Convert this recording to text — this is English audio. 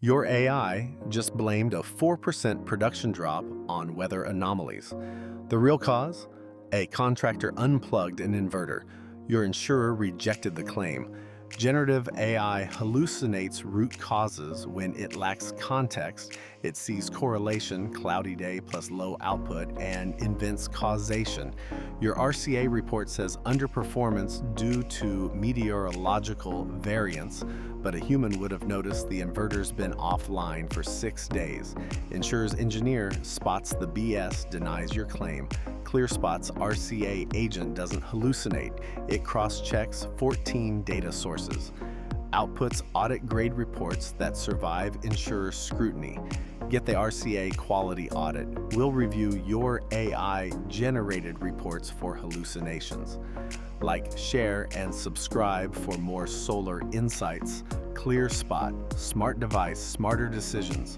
Your AI just blamed a 4% production drop on weather anomalies. The real cause? A contractor unplugged an inverter. Your insurer rejected the claim. Generative AI hallucinates root causes when it lacks context. It sees correlation, cloudy day plus low output, and invents causation. Your RCA report says underperformance due to meteorological variance, but a human would have noticed the inverter's been offline for 6 days. Insurer's engineer spots the BS, denies your claim. ClearSpot's RCA agent doesn't hallucinate. It cross-checks 14 data sources. Outputs audit-grade reports that survive insurer scrutiny. Get the RCA quality audit. We'll review your AI-generated reports for hallucinations. Like, share, and subscribe for more solar insights. ClearSpot. Smart device, smarter decisions.